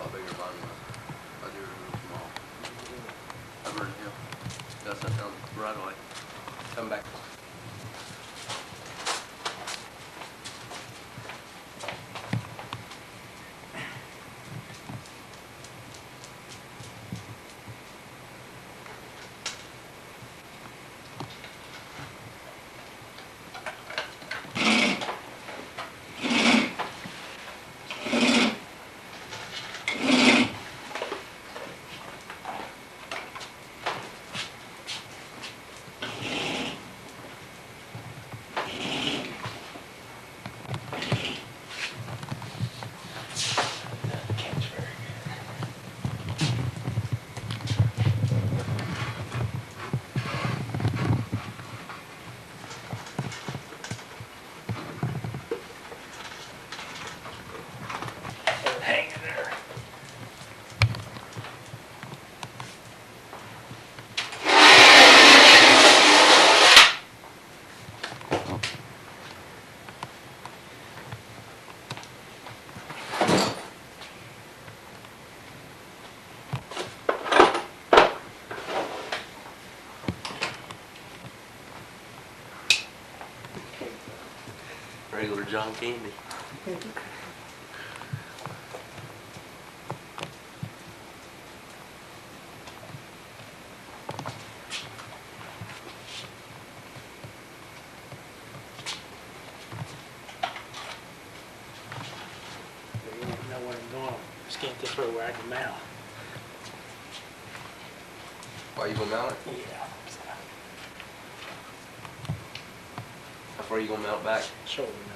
lot bigger by me. I do remember small. Mockingbird Hill. That's that down right away. Come back. Regular John Candy. You won't know where I'm going. Just can't just throw where I can mount. Why you gonna mount it? Yeah. How far you gonna mount back? Shoulder mount.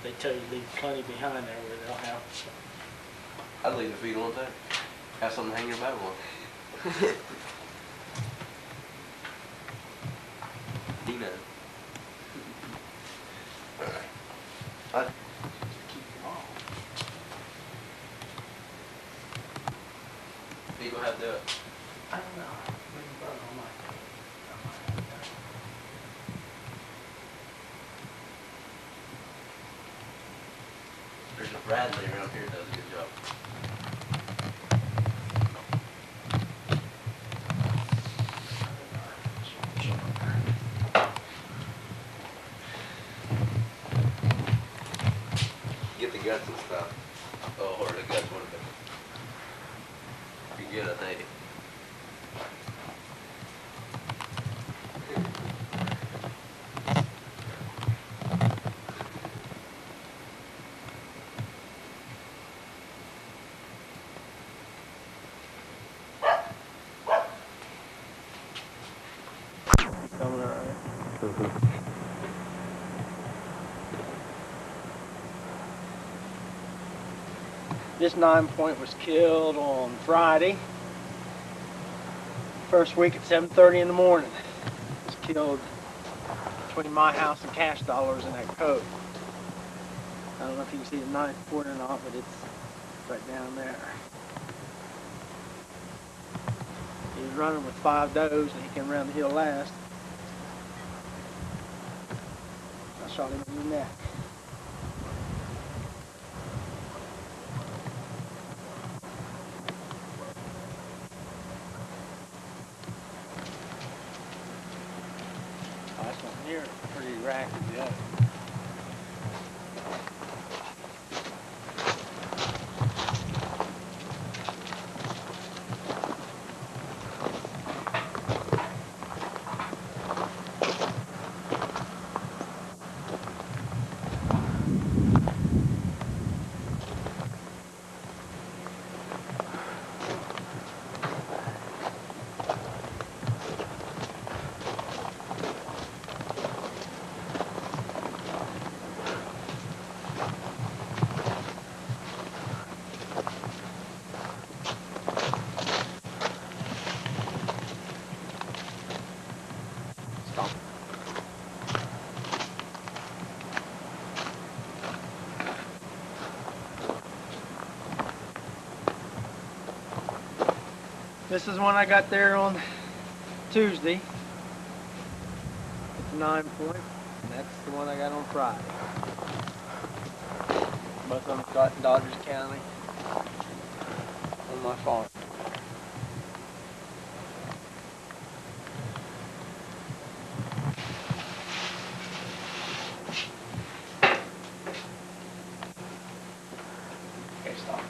They tell you leave plenty behind there where they'll have. So. I'd leave the feet on there. Have something to hang your back on. You know. I'd Keep them on. you gonna have to do it? I don't know. Maybe Bug on my There's a Bradley around here that does a good job. Get the guts and stuff. Oh, or the guts would have been pretty good, I think. Coming all right. This 9-point was killed on Friday. First week at 7:30 in the morning. It was killed between my house and Cash Dollars in that cove. I don't know if you can see the 9th point or not, but it's right down there. He was running with 5 does and he came around the hill last. I shot him in the neck. Oh, that's not near pretty racky, yeah. This is one I got there on Tuesday. It's a 9-point. And that's the one I got on Friday. Both of them got in Dodgers County. my farm. Okay, stop.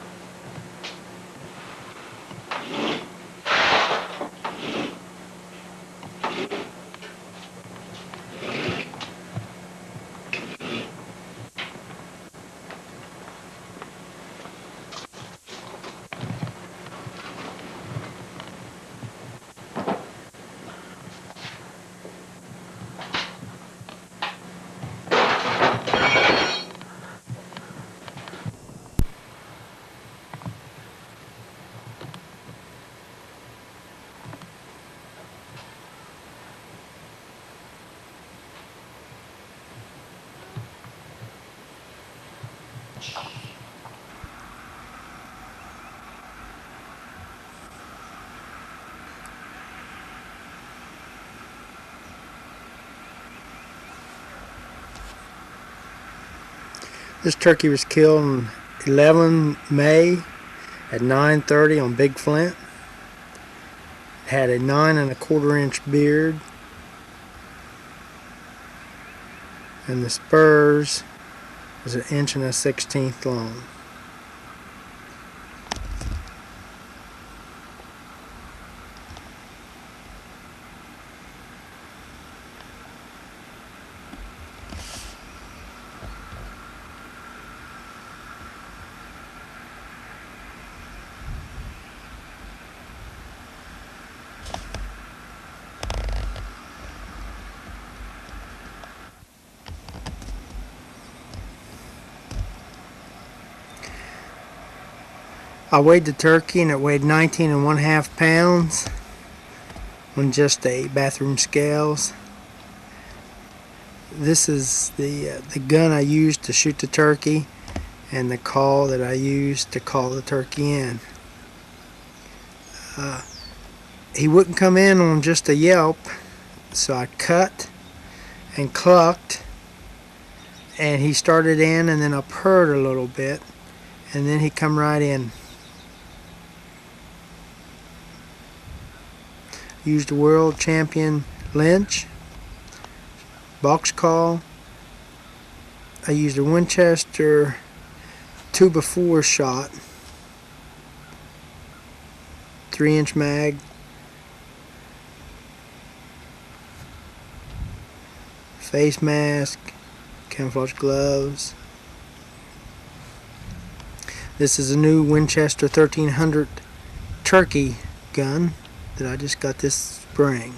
This turkey was killed on 11 May at 9:30 on Big Flint. It had a 9¼ inch beard, and the spurs was 1 1/16 long. I weighed the turkey and it weighed 19½ pounds on just a bathroom scales. This is the gun I used to shoot the turkey and the call that I used to call the turkey in. He wouldn't come in on just a yelp, so I cut and clucked, and he started in, and then I purred a little bit, and then he come right in. Used a world champion Lynch box call. I used a Winchester 2x4 shot, 3-inch mag, face mask, camouflage gloves. This is a new Winchester 1300 turkey gun that I just got this spring.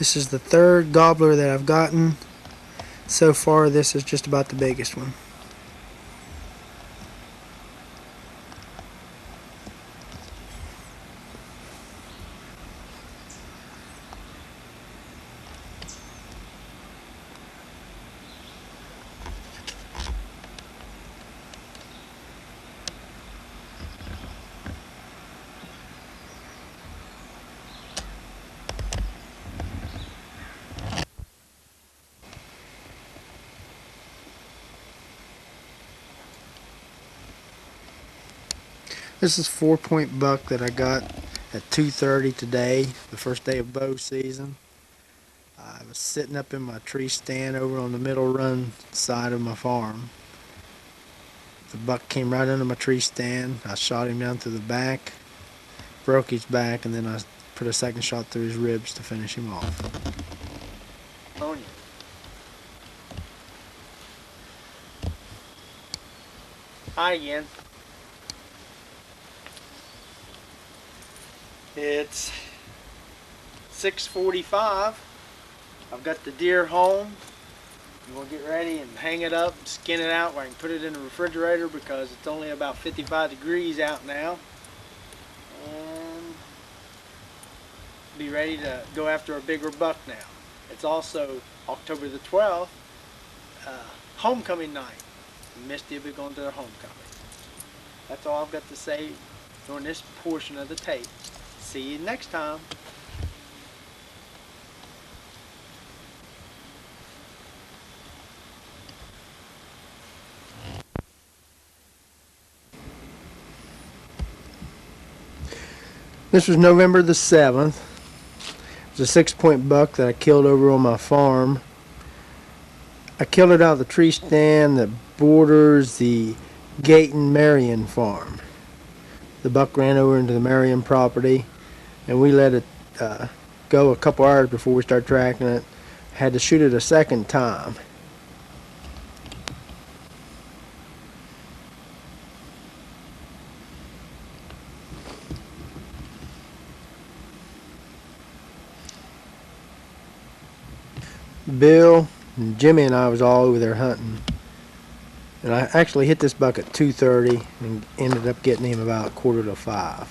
This is the third gobbler that I've gotten. So far, this is just about the biggest one. This is 4-point buck that I got at 2:30 today, the first day of bow season. I was sitting up in my tree stand over on the middle run side of my farm. The buck came right under my tree stand. I shot him down through the back, broke his back, and then I put a second shot through his ribs to finish him off. On you. Hi again. It's 6:45. I've got the deer home. I'm going to get ready and hang it up, skin it out where I can put it in the refrigerator because it's only about 55 degrees out now. And be ready to go after a bigger buck now. It's also October the 12th, homecoming night. Misty will be going to their homecoming. That's all I've got to say during this portion of the tape. See you next time. This was November the 7th. It was a 6-point buck that I killed over on my farm. I killed it out of the tree stand that borders the Gayton Marion farm. The buck ran over into the Marion property, and we let it go a couple hours before we started tracking it. Had to shoot it a second time. Bill and Jimmy and I was all over there hunting, and I actually hit this buck at 2:30 and ended up getting him about 4:45.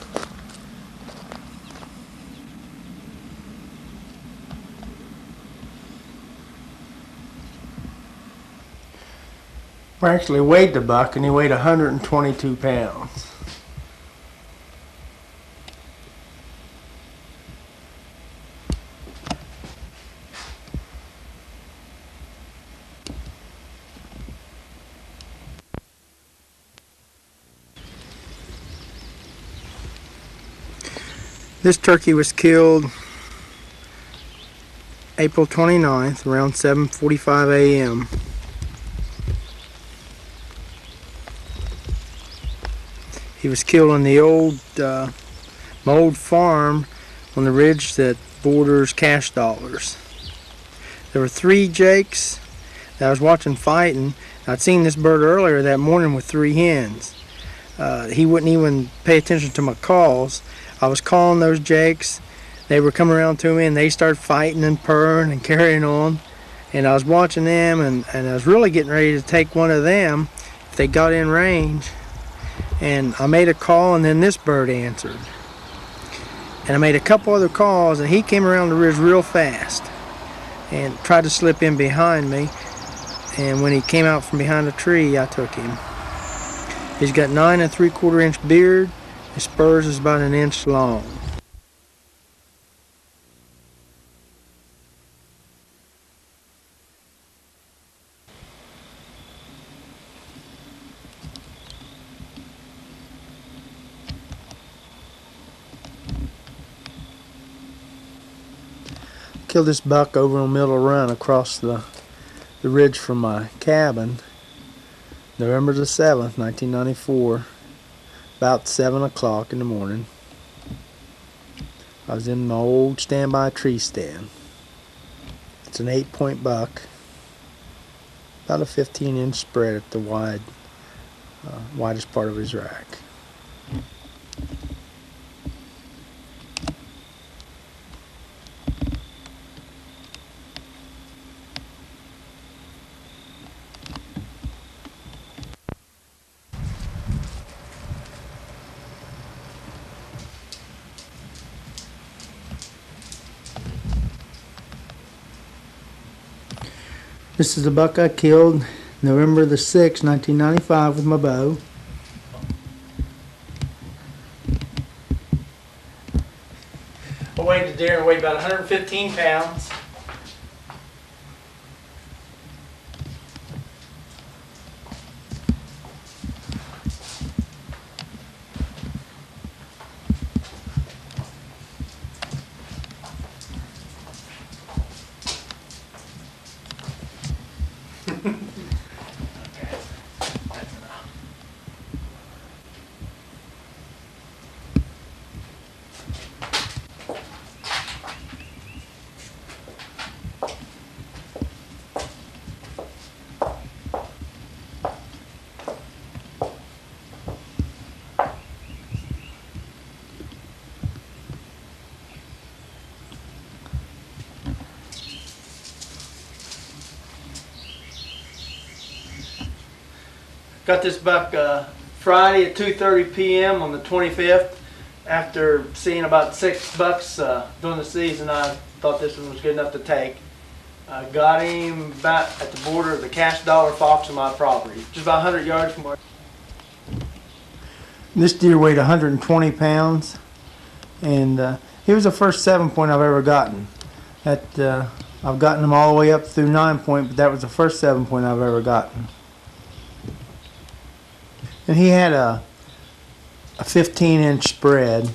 We actually weighed the buck, and he weighed 122 pounds. This turkey was killed April 29th around 7:45 a.m. He was killed on the my old farm on the ridge that borders Cash Dollars. There were 3 jakes that I was watching fighting. I'd seen this bird earlier that morning with 3 hens. He wouldn't even pay attention to my calls. I was calling those jakes. They were coming around to me, and they started fighting and purring and carrying on. And I was watching them, and I was really getting ready to take one of them if they got in range. And I made a call, and then this bird answered. And I made a couple other calls, and he came around the ridge real fast and tried to slip in behind me. And when he came out from behind a tree, I took him. He's got 9 3/4 inch beard. His spurs is about 1 inch long. Killed this buck over on Middle Run across the ridge from my cabin, November the 7th, 1994, about 7 o'clock in the morning. I was in my old standby tree stand. It's an 8-point buck, about a 15-inch spread at the widest part of his rack. This is a buck I killed November the 6th, 1995 with my bow. I weighed the deer and weighed about 115 pounds. Got this buck Friday at 2:30 p.m. on the 25th. After seeing about 6 bucks during the season, I thought this one was good enough to take. I got him about at the border of the Cash Dollar Fox on my property, just about 100 yards from where. This deer weighed 120 pounds, and he was the first 7-point I've ever gotten. I've gotten them all the way up through 9-point, but that was the first 7-point I've ever gotten. And he had a 15-inch spread.